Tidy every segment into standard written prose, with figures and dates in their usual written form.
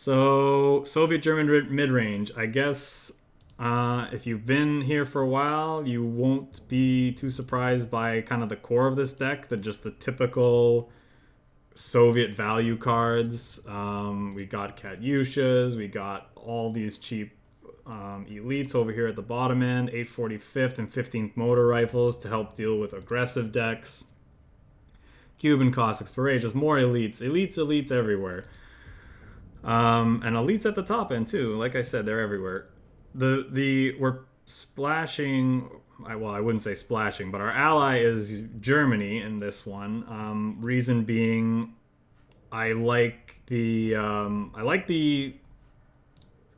So, Soviet German mid-range. I guess if you've been here for a while, you won't be too surprised by kind of the core of this deck, just the typical Soviet value cards. We got Katyushas, we got all these cheap elites over here at the bottom end, 845th and 15th motor rifles to help deal with aggressive decks. Kuban Cossacks, Parade, just more elites everywhere. And elites at the top end too. Like I said, they're everywhere. We're splashing. Well, I wouldn't say splashing, but our ally is Germany in this one. Reason being, I like the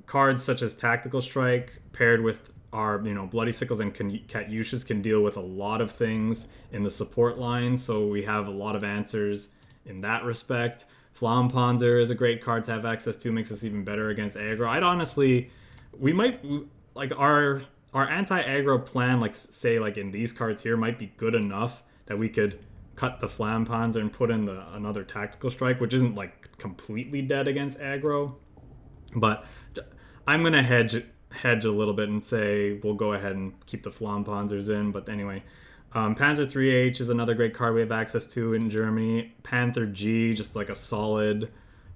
cards such as Tactical Strike paired with our Bloody Sickles and Katyushas can deal with a lot of things in the support line. So we have a lot of answers in that respect. FLAMMPANZER is a great card to have access to, makes us even better against aggro. I'd honestly, we might, like our anti-aggro plan, like say like in these cards here, might be good enough that we could cut the FLAMMPANZER and put in another Tactical Strike, which isn't like completely dead against aggro. But I'm going to hedge a little bit and say we'll go ahead and keep the FLAMMPANZERs in. But anyway, PANZER III-H is another great card we have access to in Germany. PANTHER G, just like a solid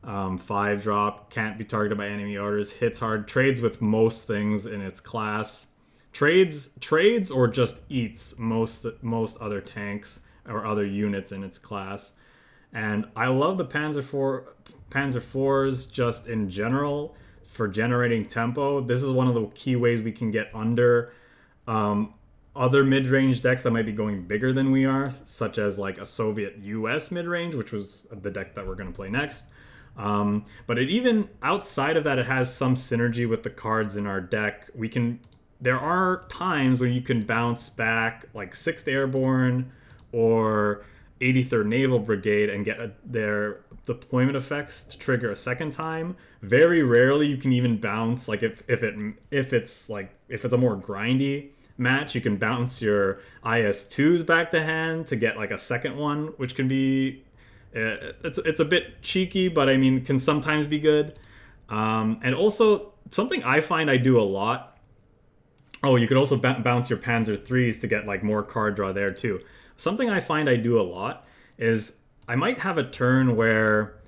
5-drop. Can't be targeted by enemy orders. Hits hard. Trades with most things in its class. Trades or just eats most other tanks or other units in its class. And I love the Panzer IVs just in general for generating tempo. This is one of the key ways we can get under other mid-range decks that might be going bigger than we are, such as like a Soviet US mid-range, which was the deck that we're going to play next. But even outside of that, it has some synergy with the cards in our deck. There are times when you can bounce back like 6th Airborne or 83rd Naval Brigade and get their deployment effects to trigger a second time. Very rarely you can even bounce, like if it's a more grindy match, you can bounce your IS-2s back to hand to get like a second one, which can be it's a bit cheeky, but I mean can sometimes be good. And also something I find I do a lot. Oh, you could also bounce your Panzer IIIs to get like more card draw there too. Something I find I do a lot is I might have a turn where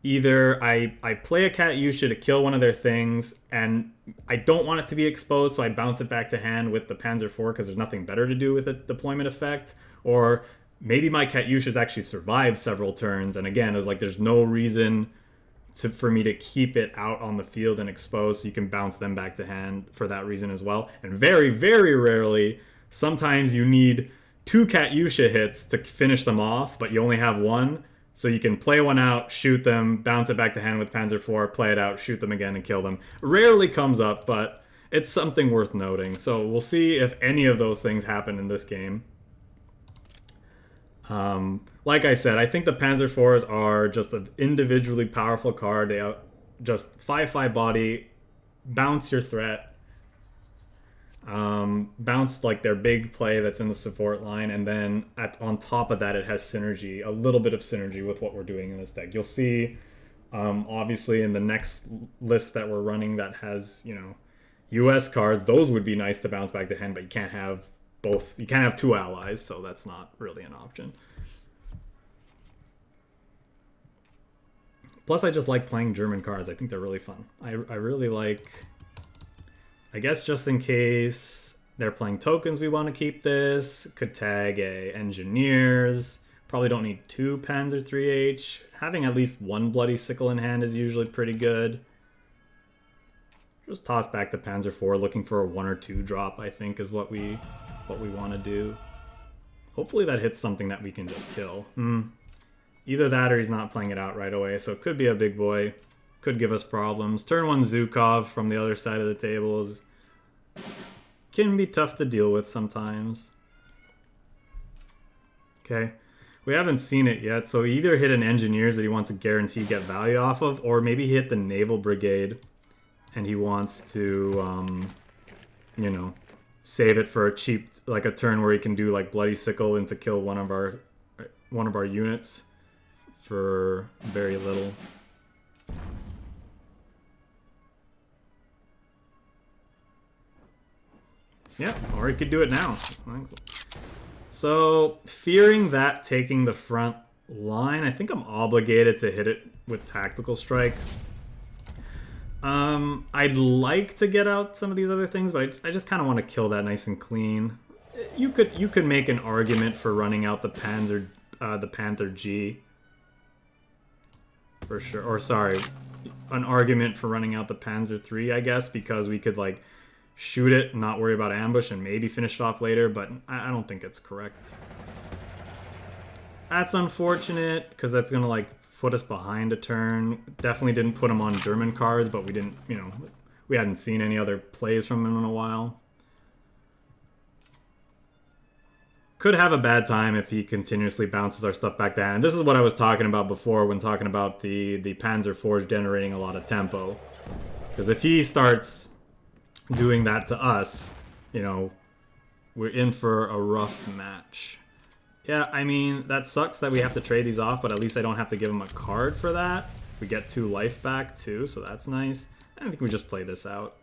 either I play a Katyusha to kill one of their things and I don't want it to be exposed, so I bounce it back to hand with the Panzer IV because there's nothing better to do with a deployment effect. Or maybe my Katyushas actually survived several turns, and again, it's like there's no reason for me to keep it out on the field and exposed, so you can bounce them back to hand for that reason as well. And very, very rarely, sometimes you need 2 Katyusha hits to finish them off, but you only have one. So you can play one out, shoot them, bounce it back to hand with Panzer IV, play it out, shoot them again, and kill them. Rarely comes up, but it's something worth noting. So we'll see if any of those things happen in this game. Like I said, I think the Panzer IVs are just an individually powerful card. They just 5/5 body, bounce your threat, bounce like their big play that's in the support line, and then on top of that it has synergy, a little bit of synergy with what we're doing in this deck. You'll see obviously in the next list that we're running that has US cards, those would be nice to bounce back to hand, but you can't have both. You can't have 2 allies, so that's not really an option. Plus I just like playing German cards. I think they're really fun. I really like, I guess just in case they're playing tokens, we want to keep this. Could tag a Engineers. Probably don't need 2 Panzer III-H. Having at least 1 Bloody Sickle in hand is usually pretty good. Just toss back the Panzer IV, looking for a 1 or 2 drop, I think, is what we want to do. Hopefully that hits something that we can just kill. Either that or he's not playing it out right away, so it could be a big boy. Could give us problems. Turn 1 ZHUKOV from the other side of the table can be tough to deal with sometimes. Okay, we haven't seen it yet, so he either hit an Engineers that he wants to guarantee get value off of, or maybe he hit the Naval Brigade and he wants to, save it for a cheap, like a turn where he can do like Bloody Sickle and to kill one of our units for very little. Yeah, or he could do it now. So, fearing that taking the front line, I think I'm obligated to hit it with Tactical Strike. I'd like to get out some of these other things, but I just kind of want to kill that nice and clean. You could make an argument for running out the Panther G. For sure. Or sorry, an argument for running out the Panzer III, I guess, because we could like shoot it, not worry about ambush, and maybe finish it off later, but I don't think it's correct. That's unfortunate, because that's going to like put us behind a turn. Definitely didn't put him on German cards, but we didn't, you know, we hadn't seen any other plays from him in a while. Could have a bad time if he continuously bounces our stuff back down. And this is what I was talking about before when talking about the Panzer IV generating a lot of tempo. Because if he starts doing that to us, you know, we're in for a rough match. Yeah, I mean, that sucks that we have to trade these off, but at least I don't have to give him a card for that. We get 2 life back too, so that's nice. I think we just play this out.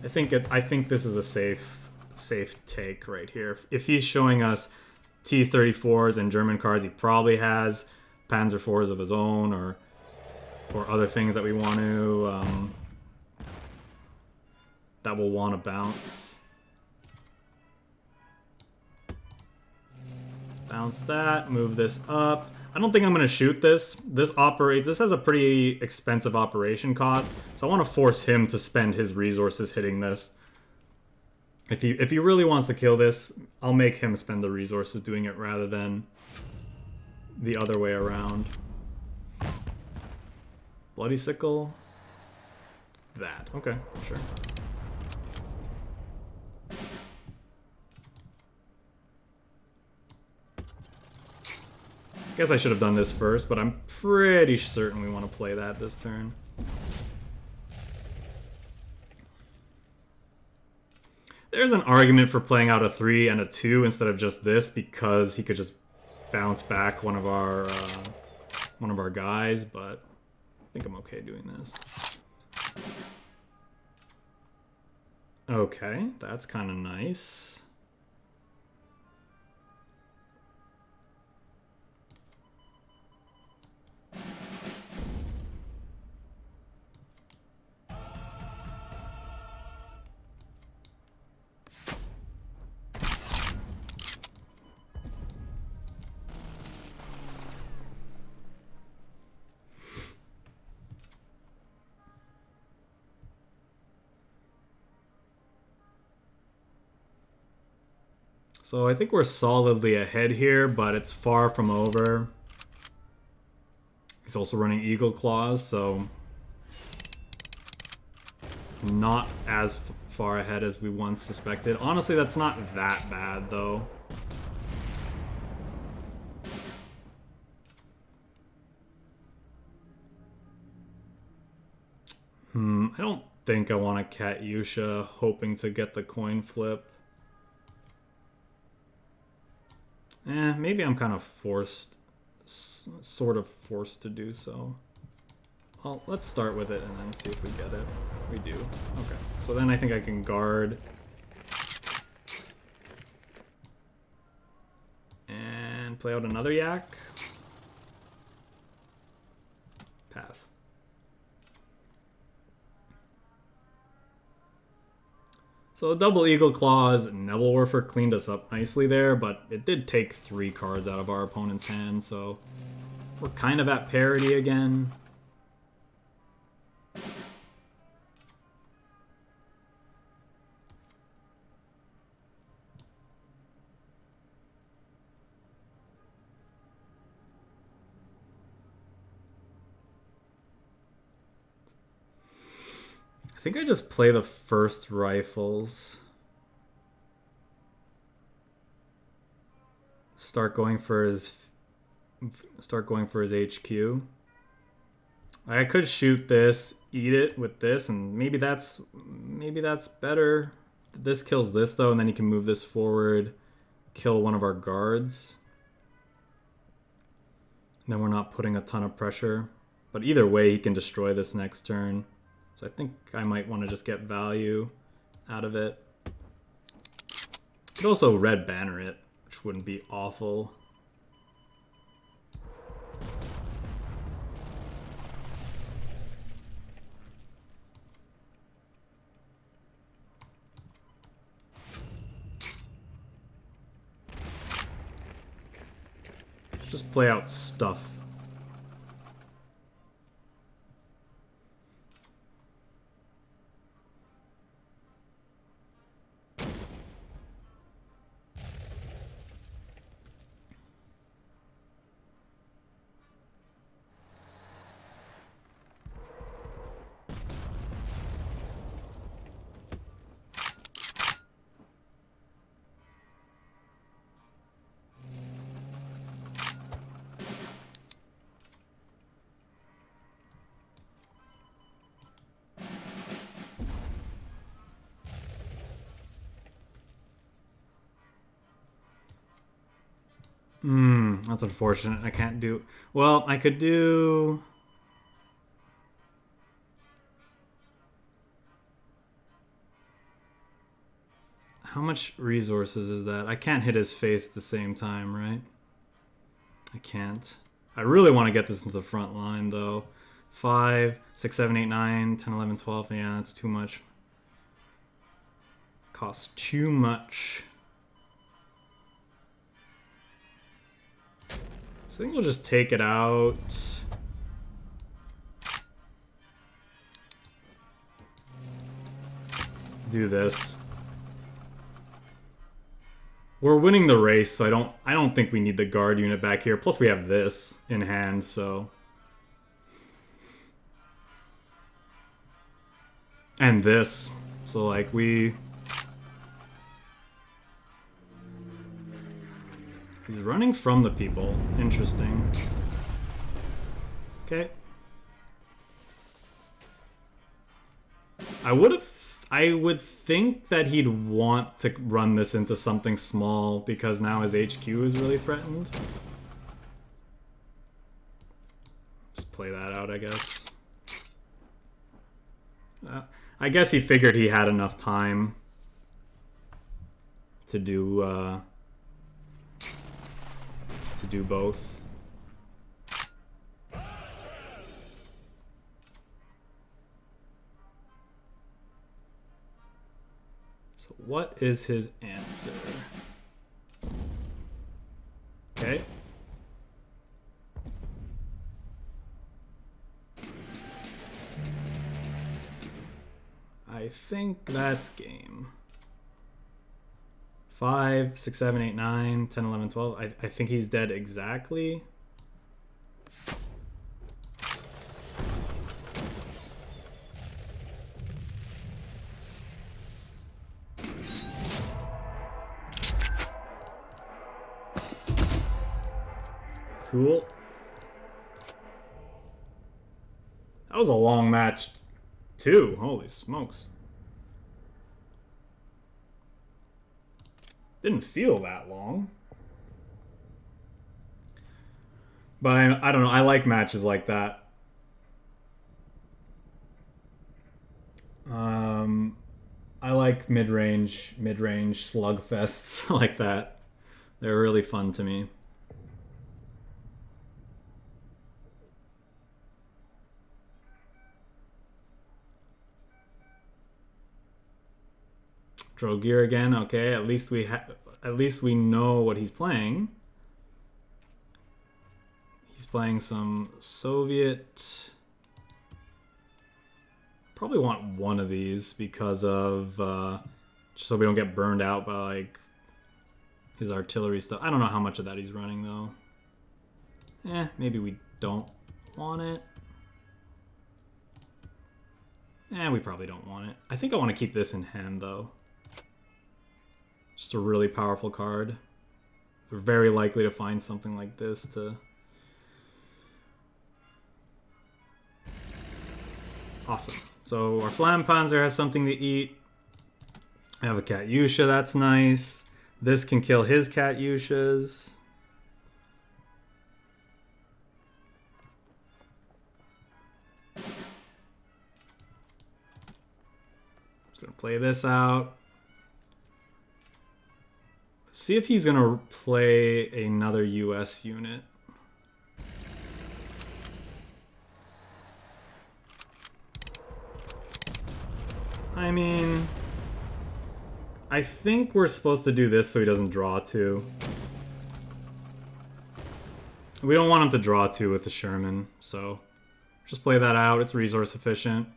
I think this is a safe take right here. If he's showing us T-34s and German cards, he probably has Panzer IVs of his own or other things that we want to that we'll want to bounce. Bounce that, move this up. I don't think I'm going to shoot this. This has a pretty expensive operation cost, so I want to force him to spend his resources hitting this. If he really wants to kill this, I'll make him spend the resources doing it rather than the other way around. Bloody Sickle. That. Okay, sure. Guess I should have done this first, but I'm pretty certain we want to play that this turn. There's an argument for playing out a 3 and a 2 instead of just this, because he could just bounce back one of our guys, but I think I'm okay doing this. Okay, that's kind of nice. So I think we're solidly ahead here, but it's far from over. He's also running Eagle Claws, so not as far ahead as we once suspected. Honestly, that's not that bad, though. I don't think I want a Katyusha hoping to get the coin flip. Maybe I'm kind of sort of forced to do so. Well, let's start with it and then see if we get it. We do. Okay. So then I think I can guard. And play out another yak. Pass. So double Eagle Claws, Naval Warfare cleaned us up nicely there, but it did take 3 cards out of our opponent's hand, so we're kind of at parity again. I think I just play the first rifles. Start going for his HQ. I could shoot this, eat it with this, and maybe that's better. This kills this though, and then he can move this forward, kill one of our guards. And then we're not putting a ton of pressure. But either way, he can destroy this next turn. So I think I might want to just get value. out of it. Could also red banner it, which wouldn't be awful. Just play out stuff. That's unfortunate. I can't do... Well, I could do... How much resources is that? I can't hit his face at the same time, right? I can't. I really want to get this into the front line, though. 5, 6, 7, 8, 9, 10, 11, 12. Yeah, that's too much. Costs too much. So I think we'll just take it out. Do this. We're winning the race, so I don't think we need the guard unit back here. Plus we have this in hand, so. And this. So like He's running from the people. Interesting. Okay. I would think that he'd want to run this into something small because now his HQ is really threatened. Just play that out, I guess. I guess he figured he had enough time to do both. So what is his answer? Okay. I think that's game. 5, 6, 7, 8, 9, 10, 11, 12. I think he's dead exactly. Cool. That was a long match, too. Holy smokes. Didn't feel that long. But I don't know. I like matches like that. I like mid-range slugfests like that. They're really fun to me. Drogear again. Okay, at least we know what he's playing. He's playing some Soviet. Probably want one of these because of just so we don't get burned out by like his artillery stuff. I don't know how much of that he's running though. Maybe we don't want it. We probably don't want it. I think I want to keep this in hand though. Just a really powerful card. We're very likely to find something like this to... Awesome. So our FLAMMPANZER has something to eat. I have a KATYUSHA, that's nice. This can kill his KATYUSHAs. gonna play this out. See if he's gonna play another US unit. I mean, I think we're supposed to do this so he doesn't draw two. We don't want him to draw two with the Sherman, so just play that out. It's resource efficient.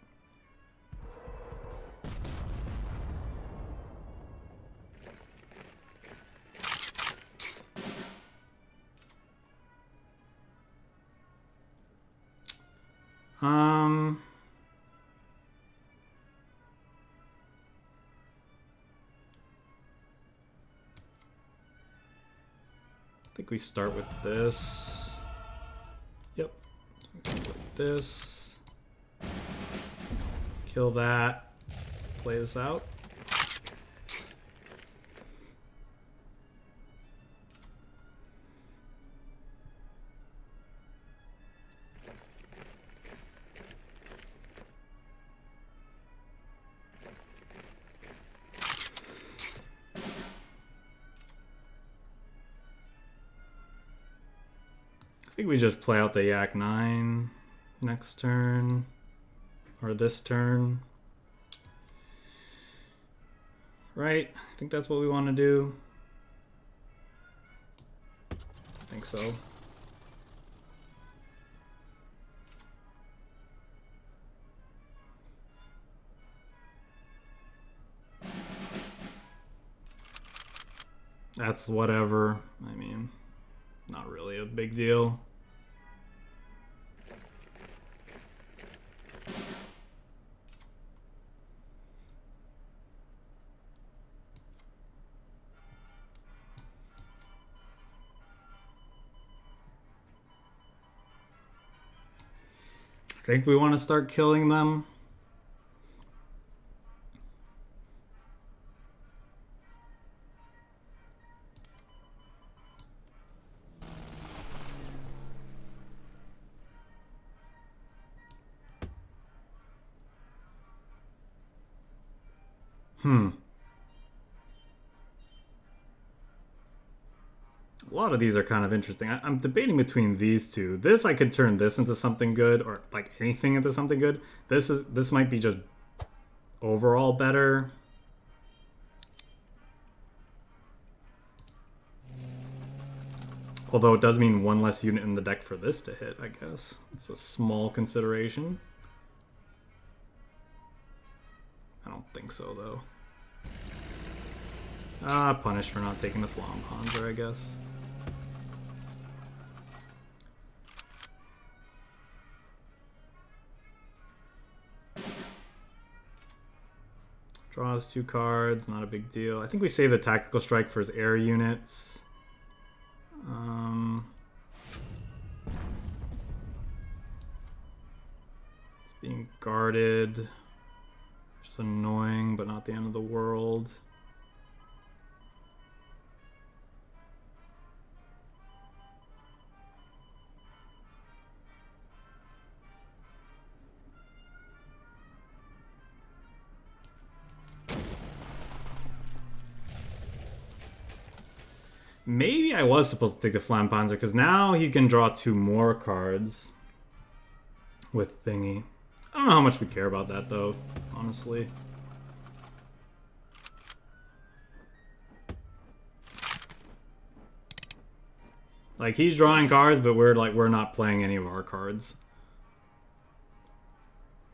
I think we start with this. Yep. Like this. Kill that. Play this out. I think we just play out the Yak 9 next turn, or this turn. Right? I think that's what we want to do. I think so. That's whatever. I mean, not really a big deal. I think we want to start killing them. A lot of these are kind of interesting. I'm debating between these two. This, I could turn this into something good, or like anything into something good. This might be just overall better. Although it does mean one less unit in the deck for this to hit, I guess. It's a small consideration. I don't think so, though. Punished for not taking the FLAMMPANZER, I guess. Draws 2 cards, not a big deal. I think we save the tactical strike for his air units. It's being guarded, which is annoying, but not the end of the world. Maybe I was supposed to take the FLAMMPANZER, because now he can draw 2 more cards with thingy. I don't know how much we care about that, though, honestly. Like, he's drawing cards, but we're not playing any of our cards.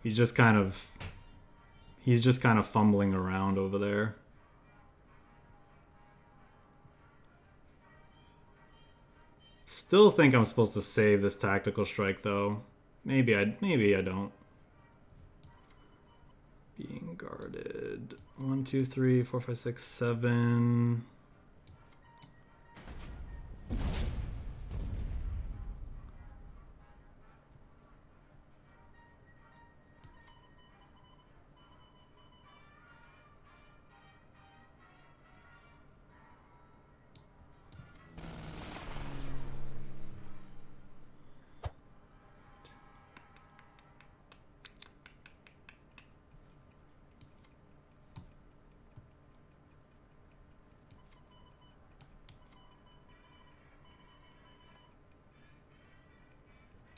He's just kind of fumbling around over there. Still think I'm supposed to save this tactical strike, though. Maybe I don't. Being guarded. 1, 2, 3, 4, 5, 6, 7.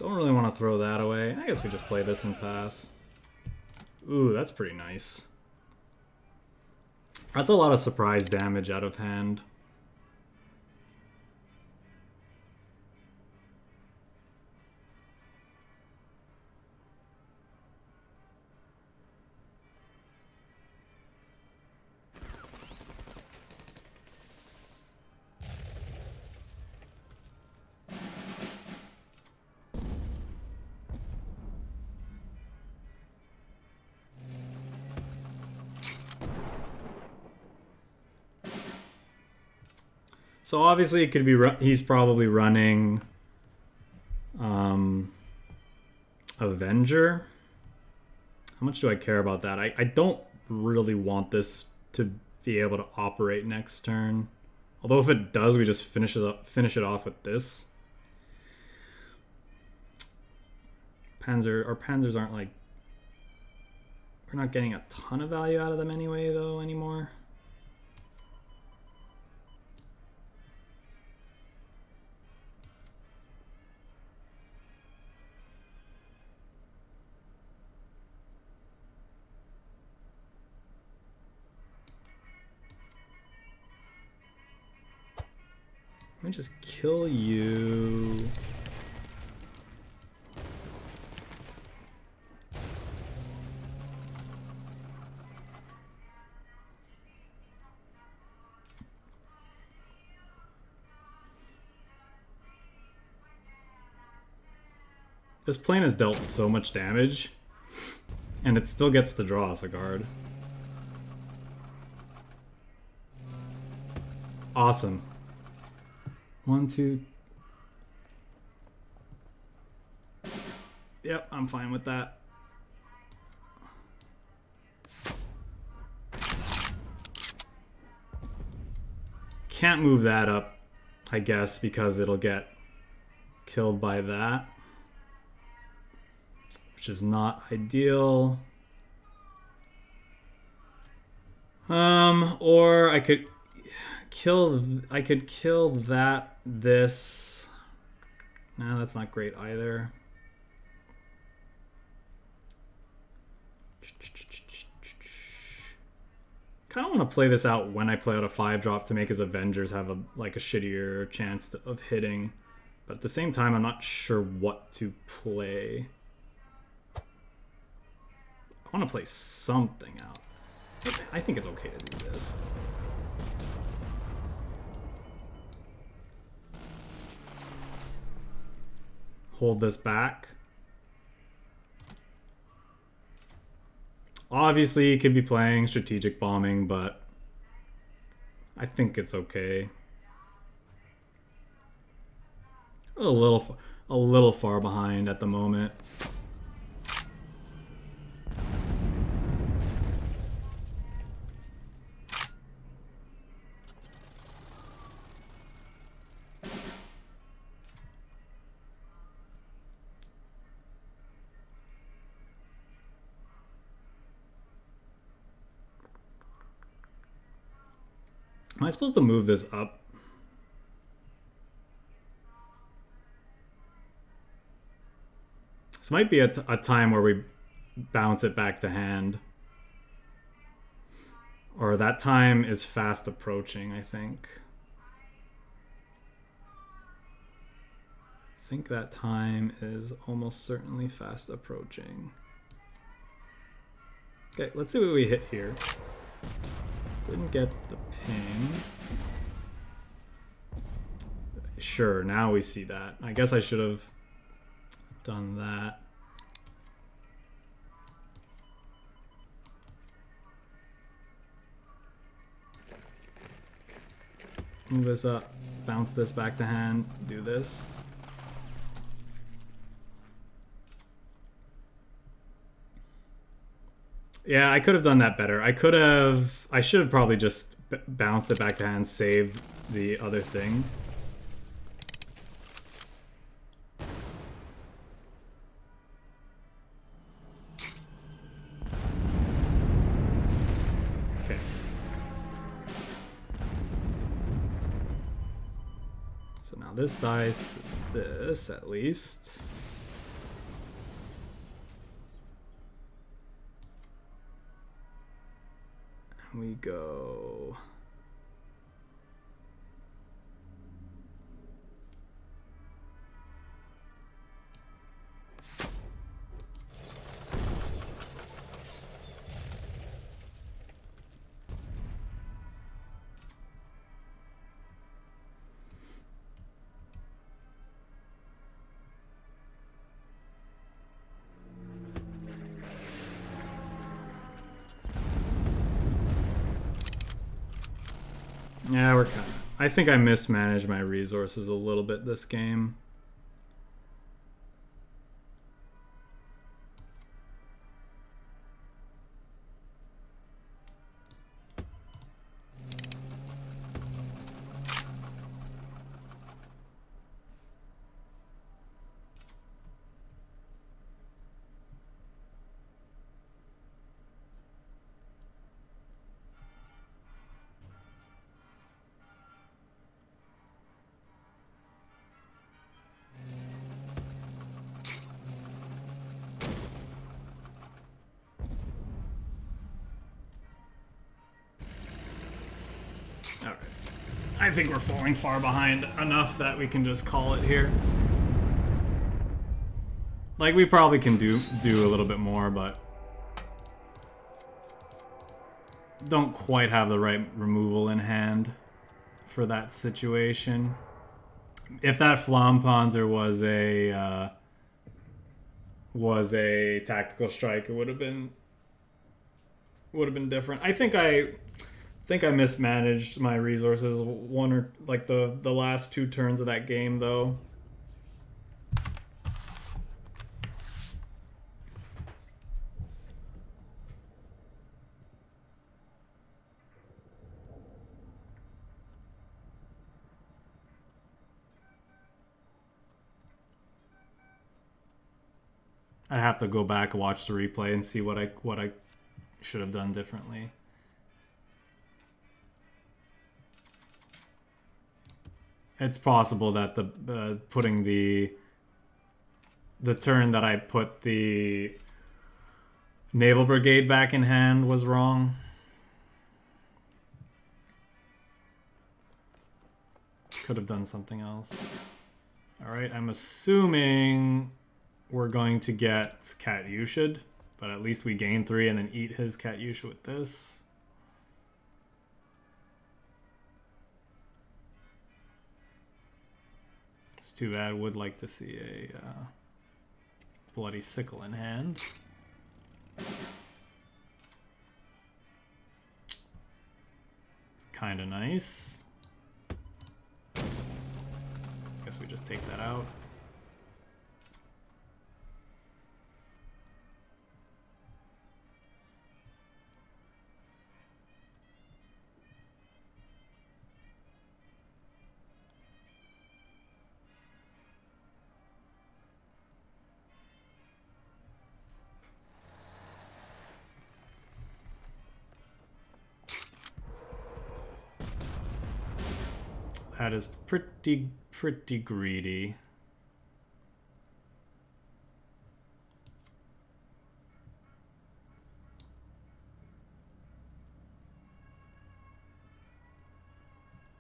Don't really want to throw that away. I guess we just play this and pass. Ooh, that's pretty nice. That's a lot of surprise damage out of hand. So obviously it could be he's probably running Avenger. How much do I care about that? I don't really want this to be able to operate next turn. Although if it does, we just finish it off with this. Our Panzers aren't like... We're not getting a ton of value out of them anyway, though, anymore. Let me just kill you. This plane has dealt so much damage, and it still gets to draw us a card. Awesome. 1, 2. Yep, I'm fine with that. Can't move that up, I guess, because it'll get killed by that, which is not ideal. Or I could kill that, this. No, that's not great either. Kind of want to play this out when I play out a 5-drop to make his Avengers have a shittier chance of hitting. But at the same time, I'm not sure what to play. I want to play something out. I think it's okay to do this. Hold this back. Obviously, you could be playing strategic bombing, but I think it's okay. A little far behind at the moment. Am I supposed to move this up? This might be a time where we bounce it back to hand. Or that time is fast approaching, I think. I think that time is almost certainly fast approaching. Okay, let's see what we hit here. Didn't get the ping. Sure, now we see that. I guess I should have done that. Move this up, bounce this back to hand, do this. Yeah, I could have done that better. I should have probably just bounced it back to hand, saved the other thing. Okay. So now this dies to this, at least. we go. Yeah, we're kind of... I think I mismanaged my resources a little bit this game. Alright. I think we're falling far behind enough that we can just call it here. Like, we probably can do a little bit more, but don't quite have the right removal in hand for that situation. If that FLAMMPANZER was a tactical strike, it would have been different. I think I mismanaged my resources the last 2 turns of that game though. I'd have to go back and watch the replay and see what I should have done differently. It's possible that putting the turn that I put the Naval Brigade back in hand was wrong. Could have done something else. Alright, I'm assuming we're going to get Katyusha'd, but at least we gain 3 and then eat his Katyusha with this. It's too bad. Would like to see a bloody sickle in hand. It's kind of nice. Guess we just take that out. That is pretty greedy.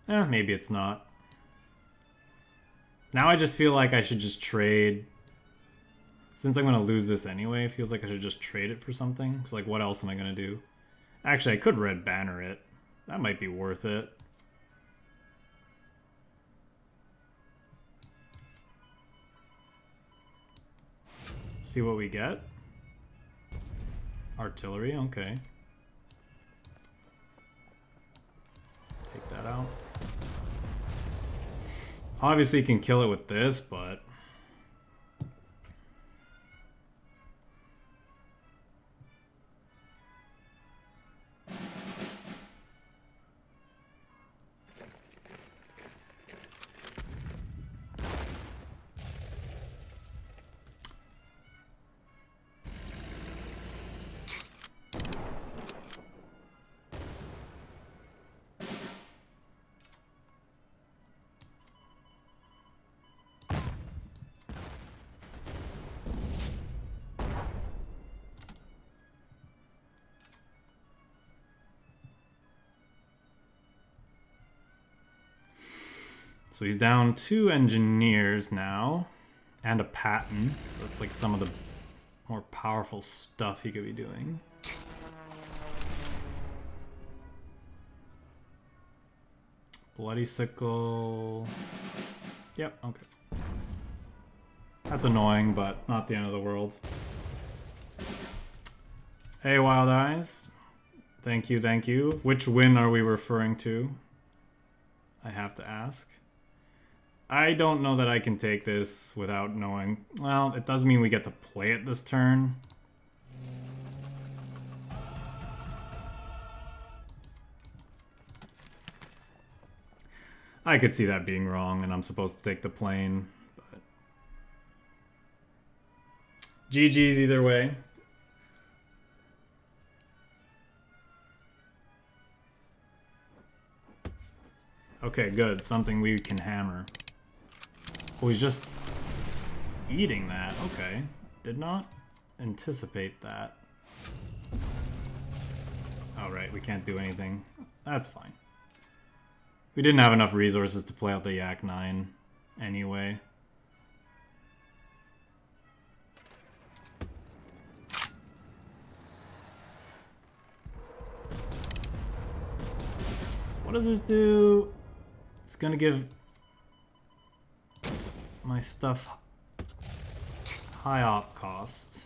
Maybe it's not. Now I just feel like I should just trade. Since I'm going to lose this anyway, it feels like I should just trade it for something. Because, like, what else am I going to do? Actually, I could red banner it. That might be worth it. See what we get. Artillery, okay. Take that out. Obviously you can kill it with this, but So he's down 2 engineers now. And a Patton. That's like some of the more powerful stuff he could be doing. Bloody Sickle. Yep, okay. That's annoying, but not the end of the world. Hey, Wild Eyes. Thank you, thank you. Which win are we referring to? I have to ask. I don't know that I can take this without knowing. Well, it does mean we get to play it this turn. I could see that being wrong, and I'm supposed to take the plane. But GG's either way. Okay, good. Something we can hammer. Oh, he's just eating that. Okay. Did not anticipate that. Oh, right. We can't do anything. That's fine. We didn't have enough resources to play out the Yak 9 anyway. So what does this do? It's gonna give my stuff high op cost.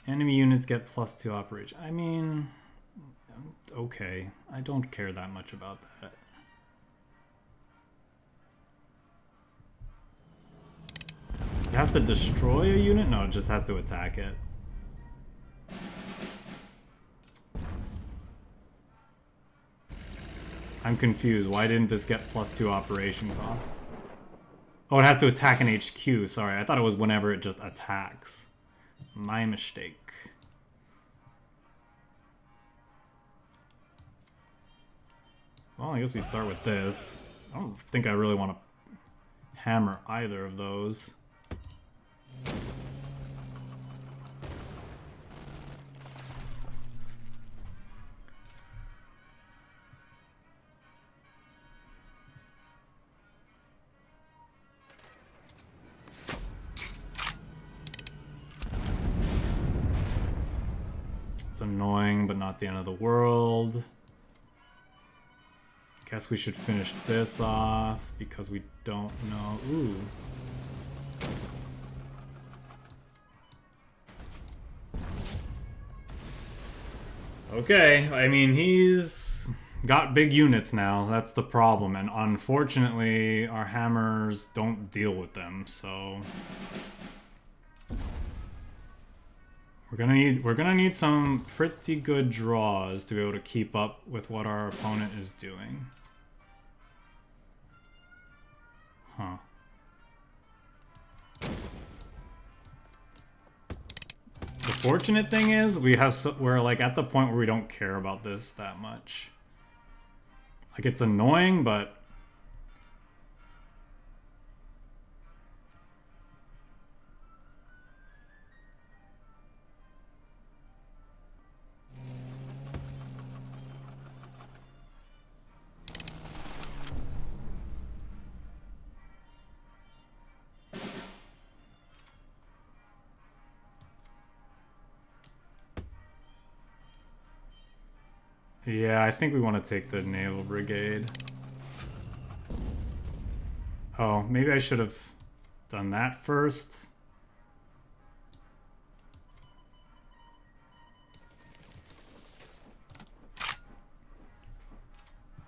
Enemy units get +2 operation. I mean, okay. I don't care that much about that. You have to destroy a unit? No, it just has to attack it. I'm confused. Why didn't this get +2 operation cost? Oh, it has to attack an HQ. Sorry, I thought it was whenever it just attacks. My mistake. Well, I guess we start with this. I don't think I really want to hammer either of those. It's annoying, but not the end of the world. Guess we should finish this off because we don't know. Ooh. Okay, I mean, he's got big units now. That's the problem, and unfortunately, our hammers don't deal with them. So we're gonna need some pretty good draws to be able to keep up with what our opponent is doing. Huh. The fortunate thing is we're like at the point where we don't care about this that much. Like, it's annoying, but yeah, I think we want to take the Naval Brigade. Oh, maybe I should have done that first.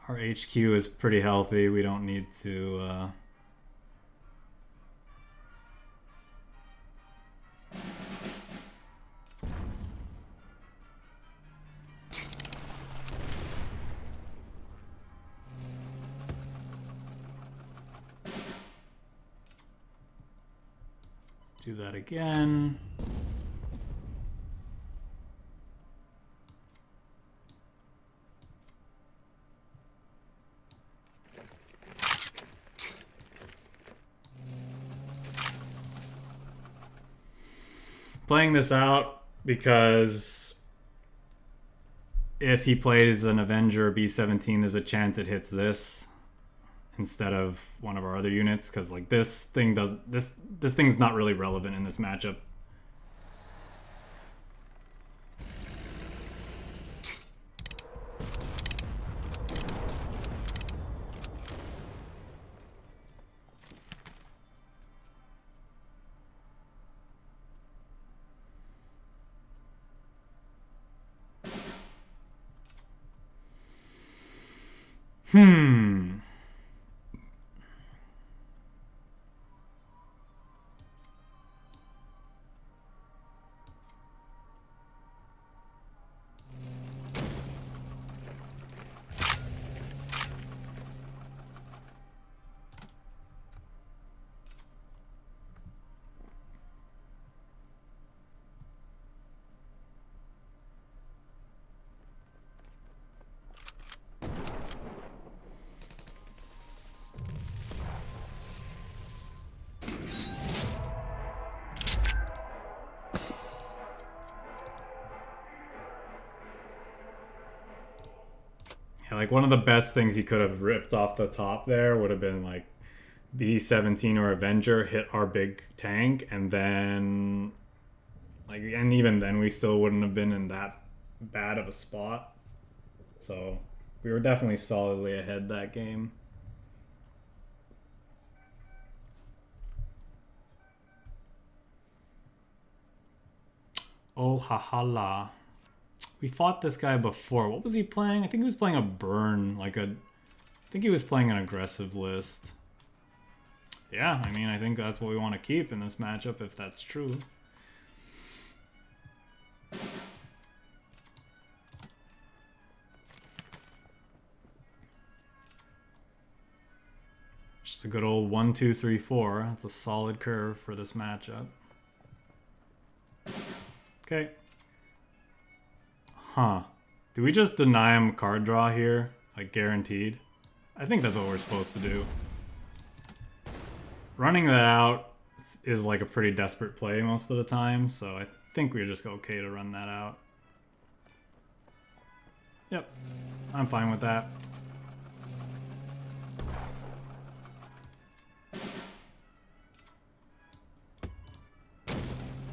Our HQ is pretty healthy. We don't need to... do that again. Playing this out because if he plays an Avenger B-17, there's a chance it hits this instead of one of our other units, because like this thing's not really relevant in this matchup. Like, one of the best things he could have ripped off the top there would have been, like, B-17 or Avenger hit our big tank, and then, like, and even then we still wouldn't have been in that bad of a spot. So, we were definitely solidly ahead that game. Oh, hahala. We fought this guy before. What was he playing? I think he was playing a burn, like a... I think he was playing an aggressive list. Yeah, I mean, I think that's what we want to keep in this matchup, if that's true. Just a good old 1, 2, 3, 4. That's a solid curve for this matchup. Okay. Huh. Do we just deny him card draw here? Like, guaranteed? I think that's what we're supposed to do. Running that out is like a pretty desperate play most of the time, so I think we're just okay to run that out. Yep. I'm fine with that.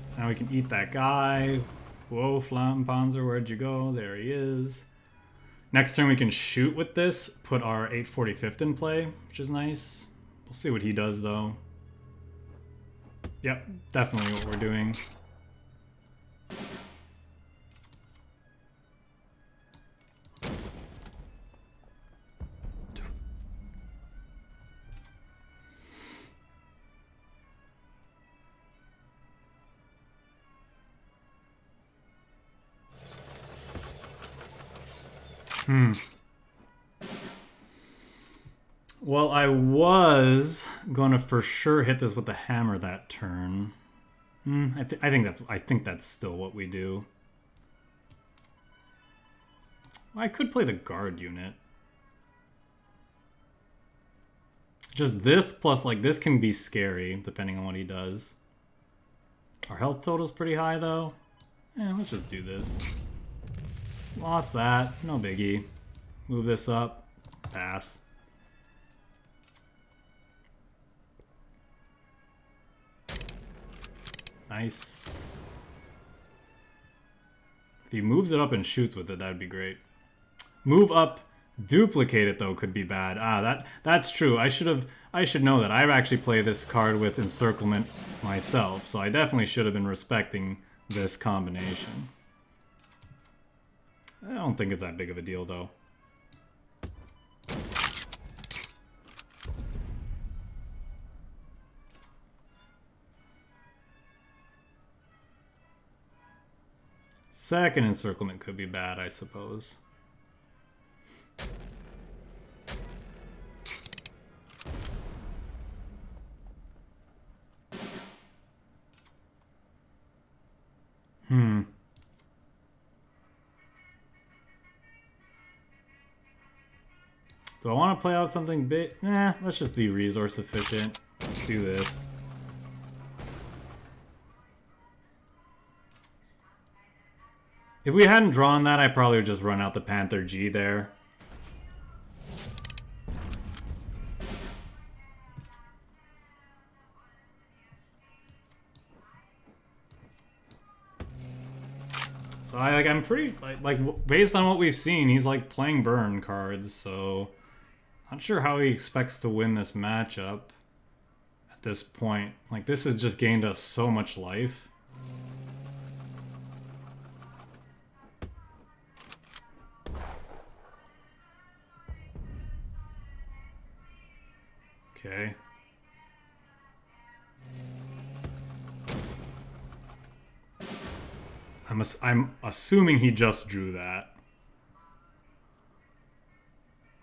So now we can eat that guy. Whoa, FLAMMPANZER, where'd you go? There he is. Next turn we can shoot with this, put our 845th in play, which is nice. We'll see what he does, though. Yep, definitely what we're doing. Well, I was gonna for sure hit this with the hammer that turn. I think that's still what we do. I could play the guard unit. Just this plus, like, this can be scary depending on what he does. Our health total's pretty high though. Let's just do this. Lost that, no biggie. Move this up, pass. Nice. If he moves it up and shoots with it, that'd be great. Move up, duplicate it though could be bad. That's true. I should know that. I've actually played this card with encirclement myself, so I definitely should have been respecting this combination. I don't think it's that big of a deal though. Second encirclement could be bad, I suppose. Do I want to play out something big? Nah, let's just be resource efficient. Let's do this. If we hadn't drawn that, I probably would just run out the Panther G there. So I'm pretty based on what we've seen, he's like playing burn cards. So not sure how he expects to win this matchup at this point. Like, this has just gained us so much life. Okay. I'm assuming he just drew that.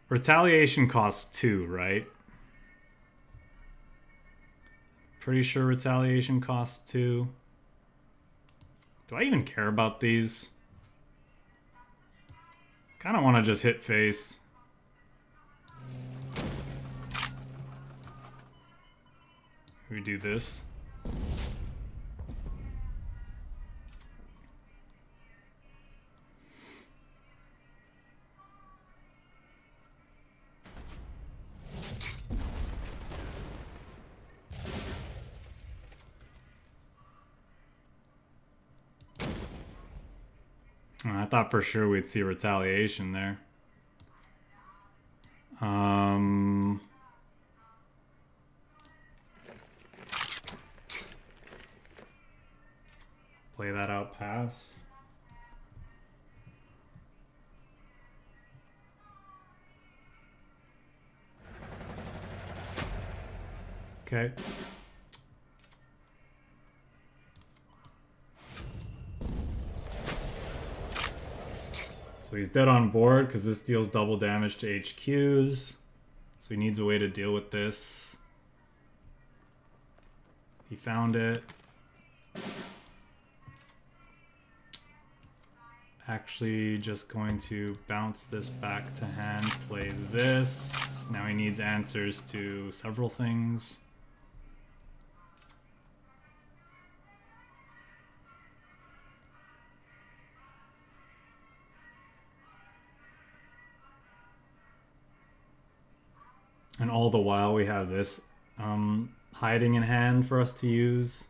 Retaliation costs 2, right? Pretty sure retaliation costs 2. Do I even care about these? Kind of want to just hit face. We do this. I thought for sure we'd see retaliation there. Play that out, pass. Okay. So he's dead on board because this deals double damage to HQs. So he needs a way to deal with this. He found it. Actually just going to bounce this back to hand, play this. Now he needs answers to several things. And all the while we have this hiding in hand for us to use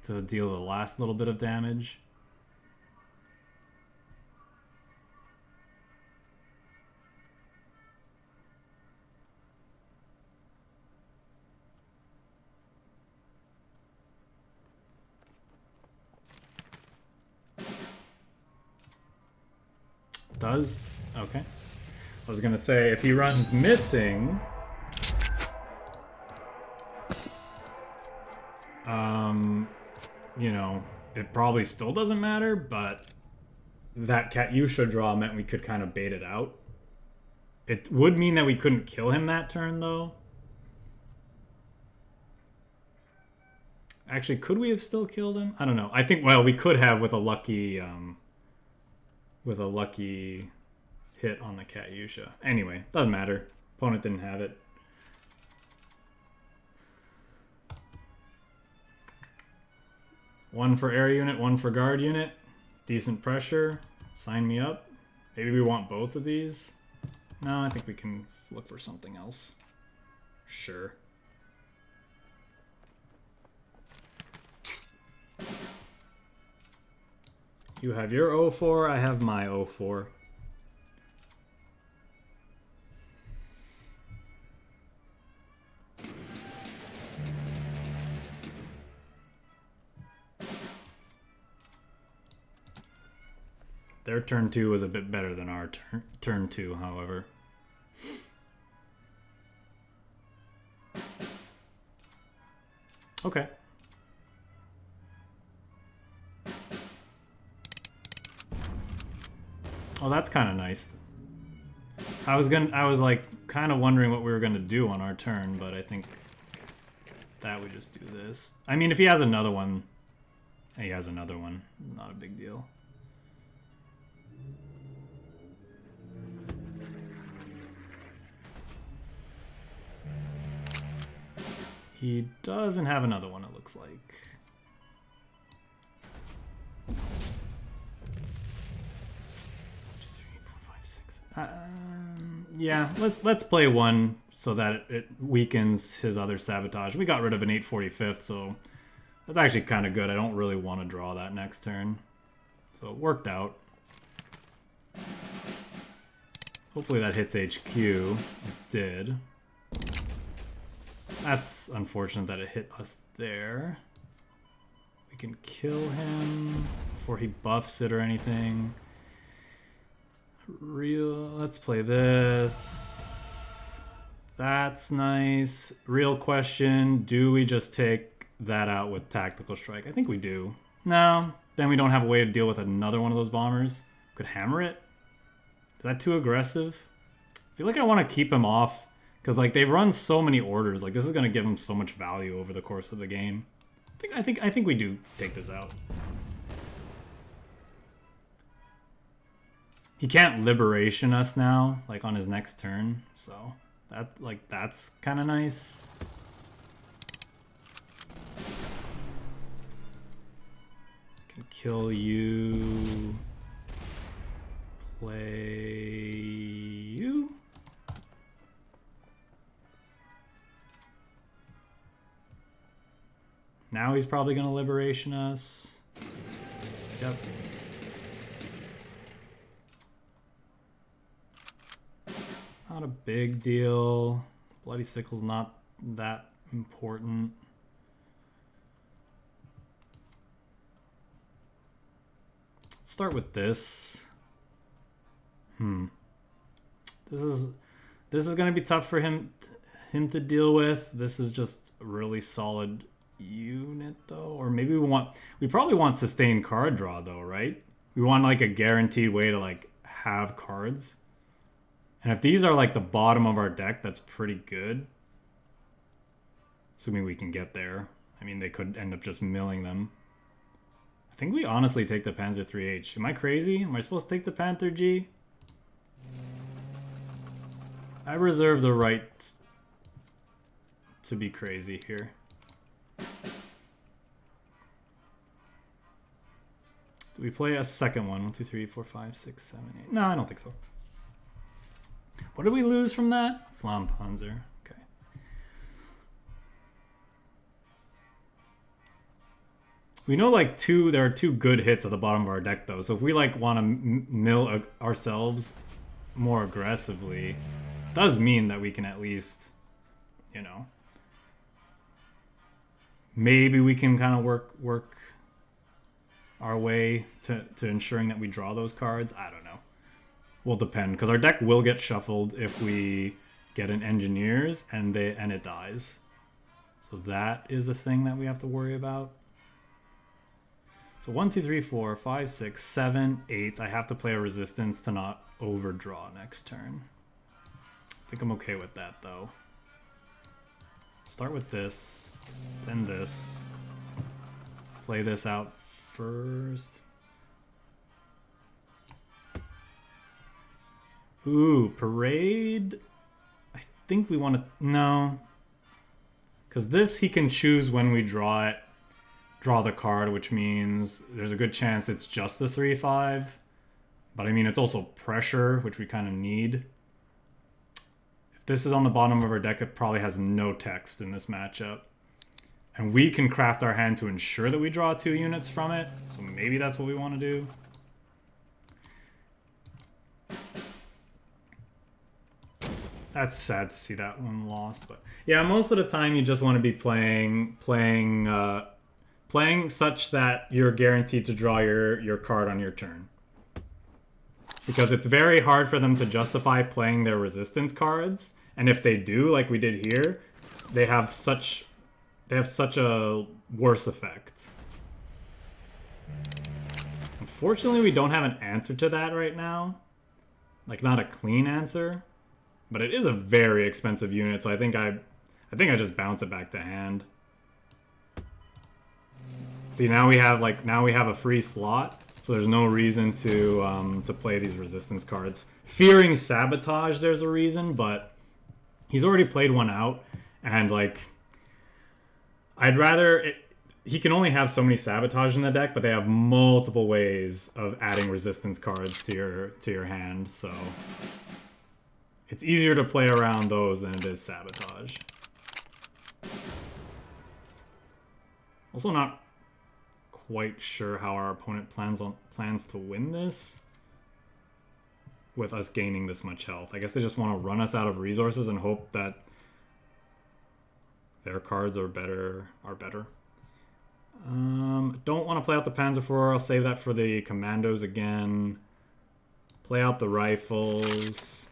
to deal the last little bit of damage. Does? Okay. I was gonna say, if he runs missing... you know, it probably still doesn't matter, but that Katyusha draw meant we could kind of bait it out. It would mean that we couldn't kill him that turn, though. Actually, could we have still killed him? I don't know. I think, well, we could have with a lucky hit on the Katyusha. Anyway, doesn't matter. Opponent didn't have it. One for air unit, one for guard unit. Decent pressure. Sign me up. Maybe we want both of these. No, I think we can look for something else. Sure. You have your 04, I have my 04. Their turn 2 was a bit better than our turn 2, however. Okay. Oh, that's kind of nice. I was like kind of wondering what we were gonna do on our turn, but I think that we just do this. I mean, if he has another one, he has another one. Not a big deal. He doesn't have another one, it looks like. Yeah, let's play one so that it weakens his other sabotage. We got rid of an 845th, so that's actually kind of good. I don't really want to draw that next turn. So it worked out. Hopefully that hits HQ. It did. That's unfortunate that it hit us there. We can kill him before he buffs it or anything. Let's play this. That's nice. Real question, do we just take that out with Tactical Strike? I think we do. No, then we don't have a way to deal with another one of those bombers. Could hammer it? Is that too aggressive? I feel like I want to keep him off because like they've run so many orders. Like this is gonna give him so much value over the course of the game. I think we do take this out. He can't liberation us now, like on his next turn. So that's kind of nice. Can kill you. Play you. Now he's probably gonna liberation us. Yep. Not a big deal. Bloody Sickle's not that important. Let's start with this. This is gonna be tough for him to deal with. This is just a really solid unit though, or maybe we probably want sustained card draw though, right? We want like a guaranteed way to like have cards. And if these are like the bottom of our deck, that's pretty good. Assuming we can get there. I mean, they could end up just milling them. I think we honestly take the Panzer III-H. Am I crazy? Am I supposed to take the Panther G? I reserve the right to be crazy here. Do we play a second one? 1, 2, 3, 4, 5, 6, 7, 8. No, I don't think so. What did we lose from that? FLAMMPANZER. Okay. We know like there are two good hits at the bottom of our deck though. So if we like want to mill ourselves more aggressively, it does mean that we can at least, you know, maybe we can kind of work our way to ensuring that we draw those cards. I don't know. Will depend, because our deck will get shuffled if we get an Engineers and it dies. So that is a thing that we have to worry about. So 1, 2, 3, 4, 5, 6, 7, 8. I have to play a resistance to not overdraw next turn. I think I'm okay with that though. Start with this, then this. Play this out first. Ooh, Parade. I think we want to... No. Because this he can choose when we draw it. Draw the card, which means there's a good chance it's just the 3-5. But I mean, it's also pressure, which we kind of need. If this is on the bottom of our deck, it probably has no text in this matchup. And we can craft our hand to ensure that we draw 2 units from it. So maybe that's what we want to do. That's sad to see that one lost, but yeah, most of the time you just want to be playing such that you're guaranteed to draw your card on your turn. Because it's very hard for them to justify playing their resistance cards, and if they do, like we did here, they have such a worse effect. Unfortunately, we don't have an answer to that right now. Like, not a clean answer. But it is a very expensive unit, so I think I just bounce it back to hand. See, now we have a free slot, so there's no reason to play these resistance cards. Fearing Sabotage, there's a reason, but he's already played one out, and like I'd rather he can only have so many Sabotage in the deck, but they have multiple ways of adding resistance cards to your hand, so it's easier to play around those than it is Sabotage. Also not quite sure how our opponent plans to win this. with us gaining this much health. I guess they just want to run us out of resources and hope that their cards are better. Don't want to play out the Panzer IV. I'll save that for the commandos again. Play out the rifles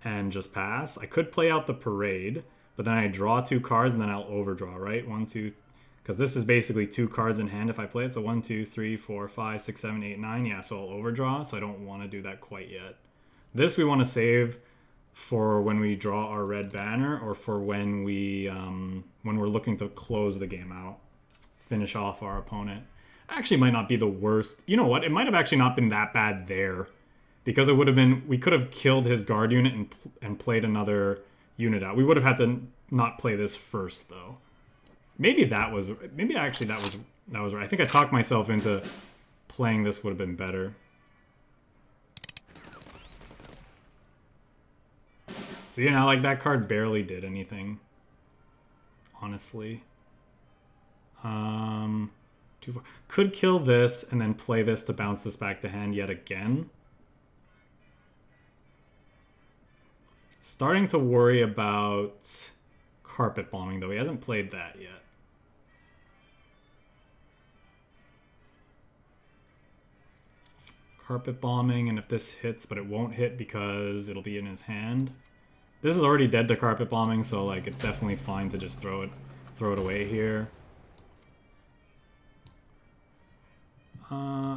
and just pass. I could play out the parade, but then I draw 2 cards and then I'll overdraw, right? 1, 2, because this is basically 2 cards in hand if I play it. So 1, 2, 3, 4, 5, 6, 7, 8, 9. Yeah, so I'll overdraw. So I don't want to do that quite yet. This we want to save for when we draw our red banner, or for when we're looking to close the game out, finish off our opponent. Actually, might not be the worst. You know what? It might have actually not been that bad there, because it would have been, we could have killed his guard unit and played another unit out. We would have had to not play this first though. Maybe actually that was right. I think I talked myself into playing this would have been better. So, you know, like, that card barely did anything, honestly. Could kill this and then play this to bounce this back to hand yet again. Starting to worry about carpet bombing, though. He hasn't played that yet. Carpet bombing, and if this hits, but it won't hit because it'll be in his hand. This is already dead to carpet bombing, so like it's definitely fine to just throw it away here.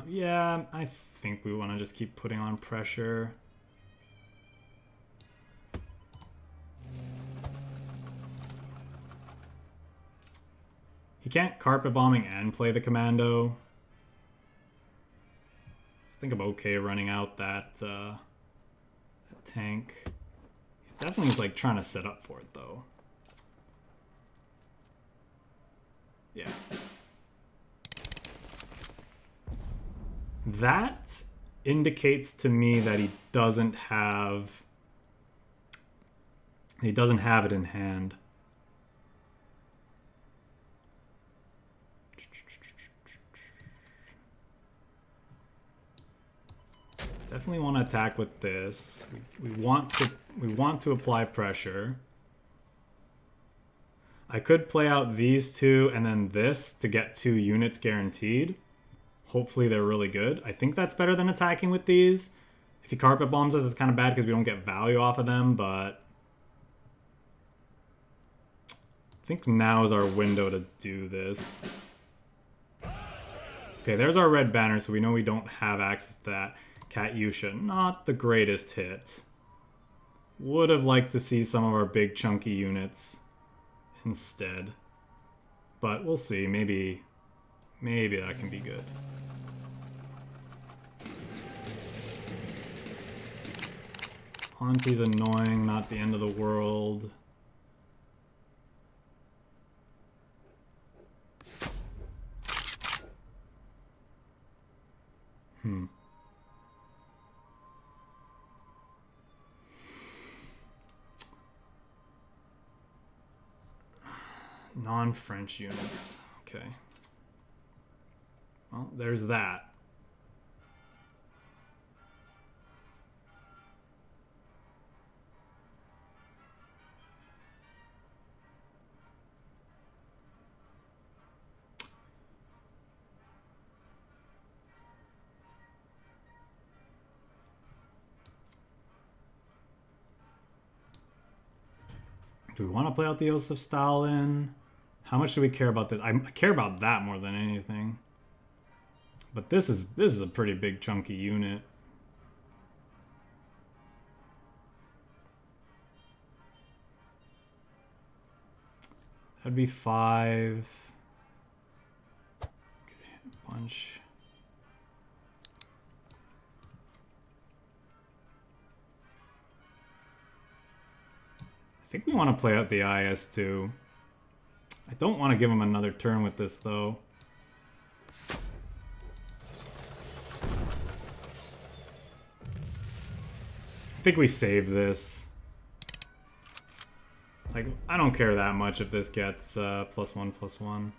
Yeah, I think we want to just keep putting on pressure. He can't carpet bombing and play the commando. Just think I'm okay running out that tank. He's definitely like trying to set up for it though. Yeah. That indicates to me that he doesn't have it in hand. Definitely want to attack with this. We want to apply pressure. I could play out these 2 and then this to get 2 units guaranteed. Hopefully they're really good. I think that's better than attacking with these. If he carpet bombs us, it's kind of bad because we don't get value off of them, but I think now is our window to do this. Okay, there's our red banner, so we know we don't have access to that. Katyusha, not the greatest hit. Would have liked to see some of our big chunky units instead. But we'll see, maybe that can be good. Auntie's annoying, not the end of the world. Non-French units. Okay. Well, there's that. Do we want to play out the IOSEF Stalin? How much do we care about this? I care about that more than anything. But this is a pretty big chunky unit. That'd be 5. Bunch. I think we want to play out the IS-2. I don't want to give him another turn with this, though. I think we save this. Like, I don't care that much if this gets +1/+1.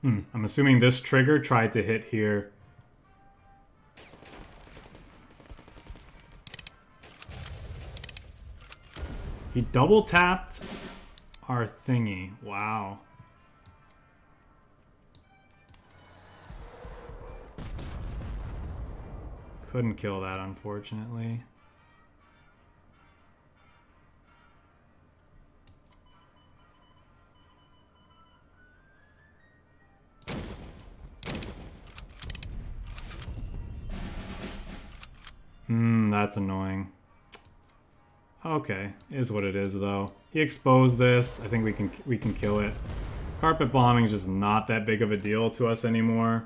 I'm assuming this trigger tried to hit here. He double tapped our thingy. Wow. Couldn't kill that, unfortunately. That's annoying. Okay, is what it is though. He exposed this. I think we can kill it. Carpet bombing is just not that big of a deal to us anymore.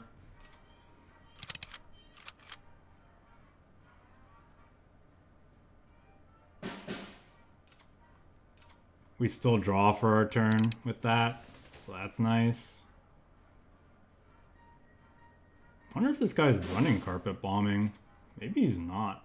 We still draw for our turn with that, so that's nice. I wonder if this guy's running carpet bombing. Maybe he's not.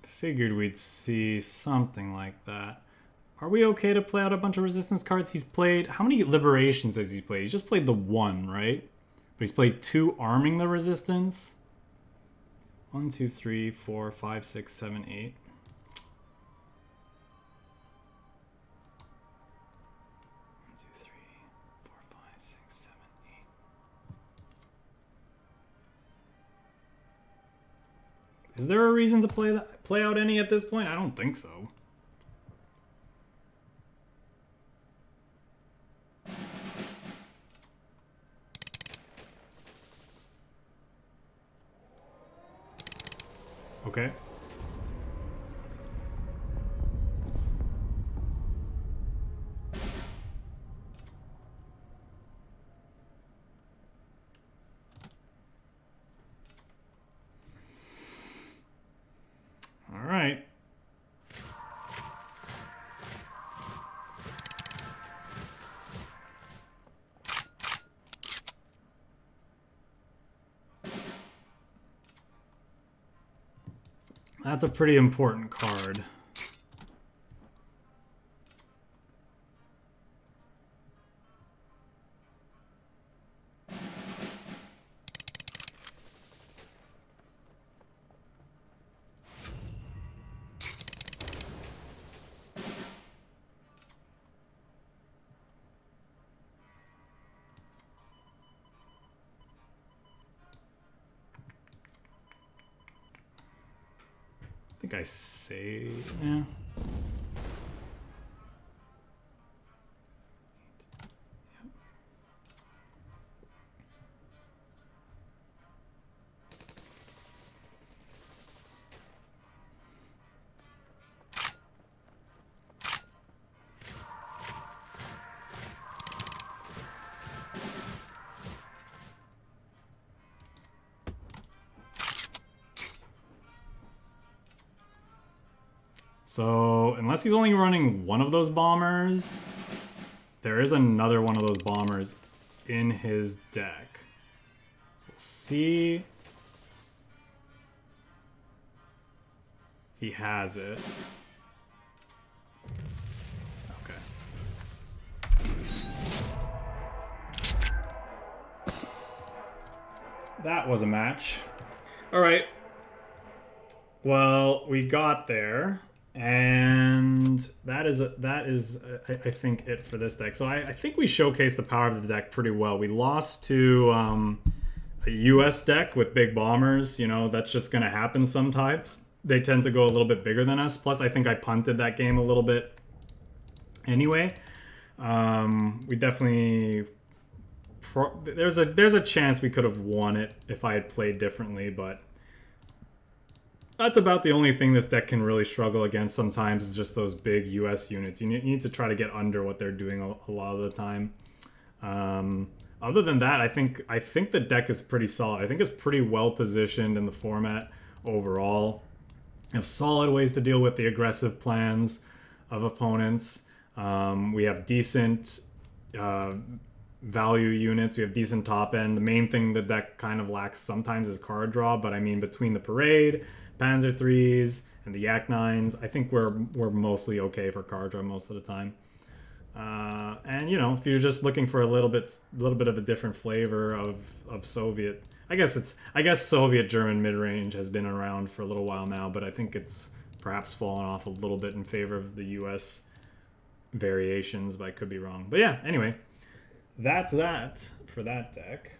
Figured we'd see something like that. Are we okay to play out a bunch of resistance cards? He's played... How many liberations has he played? He's just played the one, right? But he's played 2 arming the resistance. 1, 2, 3, 4, 5, 6, 7, 8. Is there a reason to play out any at this point? I don't think so. Okay. All right. That's a pretty important card. I think I say, yeah. So, unless he's only running one of those bombers, there is another one of those bombers in his deck. So we'll see if he has it. Okay. That was a match. All right. Well, we got there. And that is I think it for this deck. So I think we showcased the power of the deck pretty well. We lost to a US deck with big bombers. You know, that's just going to happen sometimes. They tend to go a little bit bigger than us. Plus, I think I punted that game a little bit anyway. We definitely... There's a chance we could have won it if I had played differently, but that's about the only thing this deck can really struggle against sometimes is just those big US units. You need to try to get under what they're doing a lot of the time. Other than that, I think the deck is pretty solid. I think it's pretty well positioned in the format overall. You have solid ways to deal with the aggressive plans of opponents. We have decent value units. We have decent top end. The main thing the deck kind of lacks sometimes is card draw, but I mean between the Parade, Panzer IIIs, and the Yak 9s, I think we're mostly okay for card draw most of the time. And you know, if you're just looking for a little bit of a different flavor of Soviet, I guess Soviet German mid-range has been around for a little while now, but I think it's perhaps fallen off a little bit in favor of the US variations, but I could be wrong. But yeah, anyway, that's that for that deck.